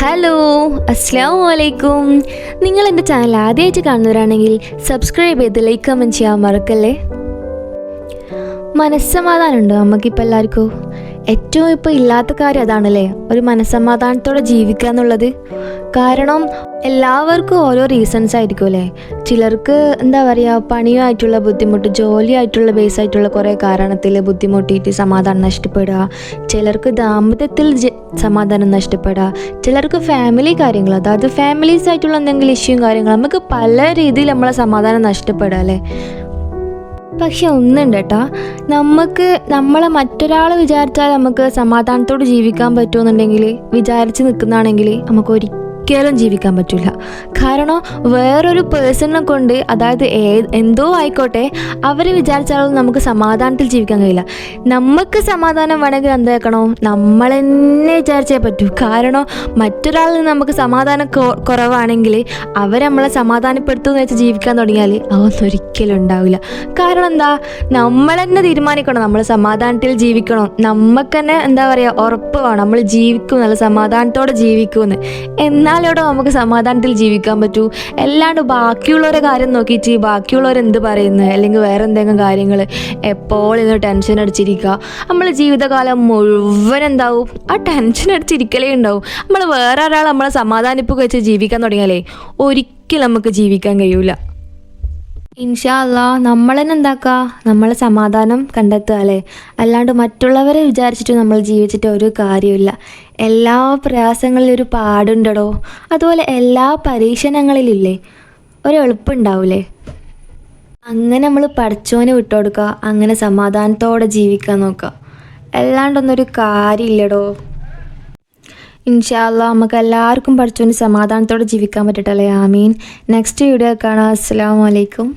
Hello, അസ്സലാമു അലൈക്കും. നിങ്ങൾ എൻ്റെ ചാനൽ ആദ്യമായിട്ട് കാണുന്നവരാണെങ്കിൽ സബ്സ്ക്രൈബ് ചെയ്ത് ലൈക്ക് കമൻറ്റ് ചെയ്യാൻ മറക്കല്ലേ. മനസ്സമാധാനമുണ്ടോ നമുക്കിപ്പോൾ എല്ലാവർക്കും? ഏറ്റവും ഇപ്പോൾ ഇല്ലാത്ത കാര്യം അതാണല്ലേ, ഒരു മനസ്സമാധാനത്തോടെ ജീവിക്കുക എന്നുള്ളത്. കാരണം എല്ലാവർക്കും ഓരോ റീസൺസ് ആയിരിക്കും അല്ലേ. ചിലർക്ക് എന്താ പറയുക, പണിയുമായിട്ടുള്ള ബുദ്ധിമുട്ട്, ജോലിയായിട്ടുള്ള ബേസായിട്ടുള്ള കുറേ കാരണത്തിൽ ബുദ്ധിമുട്ടിയിട്ട് സമാധാനം നഷ്ടപ്പെടുക. ചിലർക്ക് ദാമ്പത്യത്തിൽ സമാധാനം നഷ്ടപ്പെടുക. ചിലർക്ക് ഫാമിലി കാര്യങ്ങൾ, അതായത് ഫാമിലീസ് ആയിട്ടുള്ള എന്തെങ്കിലും ഇഷ്യൂയും കാര്യങ്ങളും, നമുക്ക് പല രീതിയിൽ നമ്മളെ സമാധാനം നഷ്ടപ്പെടുക അല്ലേ. പക്ഷെ ഒന്നുണ്ട് കേട്ടോ, നമ്മളെ മറ്റൊരാൾ വിചാരിച്ചാൽ നമുക്ക് സമാധാനത്തോട് ജീവിക്കാൻ പറ്റുമെന്നുണ്ടെങ്കിൽ, വിചാരിച്ച് നിൽക്കുന്നതാണെങ്കിൽ നമുക്ക് ഒരിക്കലും ജീവിക്കാൻ പറ്റില്ല. കാരണം വേറൊരു പേഴ്സണിനെ കൊണ്ട്, അതായത് എന്തോ ആയിക്കോട്ടെ, അവർ വിചാരിച്ചാലും നമുക്ക് സമാധാനത്തിൽ ജീവിക്കാൻ കഴിയില്ല. നമുക്ക് സമാധാനം വേണമെങ്കിൽ എന്താക്കണോ, നമ്മൾ തന്നെ വിചാരിച്ചേ പറ്റൂ. കാരണം മറ്റൊരാളിൽ നിന്ന് നമുക്ക് സമാധാനം കുറവാണെങ്കിൽ അവരെ നമ്മളെ സമാധാനപ്പെടുത്തുമെന്ന് വെച്ച് ജീവിക്കാൻ തുടങ്ങിയാൽ അതൊന്നും ഒരിക്കലും ഉണ്ടാവില്ല. കാരണം എന്താ, നമ്മൾ തന്നെ തീരുമാനിക്കണം നമ്മൾ സമാധാനത്തിൽ ജീവിക്കണം. നമുക്ക് തന്നെ എന്താ പറയുക, ഉറപ്പ് വേണം നമ്മൾ ജീവിക്കും, നല്ല സമാധാനത്തോടെ ജീവിക്കുമെന്ന്. എന്നാലോടെ നമുക്ക് സമാധാനത്തിൽ ജീവിക്കാൻ പറ്റൂ. അല്ലാണ്ട് ബാക്കിയുള്ളവരെ കാര്യം നോക്കിയിട്ട് ബാക്കിയുള്ളവരെന്ത് പറയുന്നത്, അല്ലെങ്കിൽ വേറെ എന്തെങ്കിലും കാര്യങ്ങൾ എപ്പോഴും ഇങ്ങനെ ടെൻഷൻ അടിച്ചിരിക്കുക. നമ്മൾ ജീവിതകാലം മുഴുവൻ എന്താവും, ആ ടെൻഷൻ അടിച്ചിരിക്കലേ ഉണ്ടാവും. നമ്മൾ വേറെ ഒരാൾ നമ്മളെ സമാധാനിപ്പ് വെച്ച് ജീവിക്കാൻ തുടങ്ങിയാലേ ഒരിക്കലും നമുക്ക് ജീവിക്കാൻ കഴിയൂല. ഇൻഷാ അല്ലാ നമ്മൾ തന്നെ എന്താക്കുക, നമ്മളെ സമാധാനം കണ്ടെത്തുക അല്ലേ. അല്ലാണ്ട് മറ്റുള്ളവരെ വിചാരിച്ചിട്ട് നമ്മൾ ജീവിച്ചിട്ട് ഒരു കാര്യമില്ല. എല്ലാ പ്രയാസങ്ങളിലും ഒരു പാടുണ്ടടോ. അതുപോലെ എല്ലാ പരീക്ഷണങ്ങളിലില്ലേ ഒരു എളുപ്പമുണ്ടാവില്ലേ. അങ്ങനെ നമ്മൾ പഠിച്ചോനെ വിട്ടുകൊടുക്കുക, അങ്ങനെ സമാധാനത്തോടെ ജീവിക്കാൻ നോക്കുക. അല്ലാണ്ടൊന്നൊരു കാര്യമില്ലടോ. ഇൻഷാ അല്ലാ നമുക്ക് എല്ലാവർക്കും പഠിച്ചോന് സമാധാനത്തോടെ ജീവിക്കാൻ പറ്റട്ടല്ലേ. ആമീൻ. നെക്സ്റ്റ് വീഡിയോ കാണാം. അസ്സലാമു അലൈക്കും.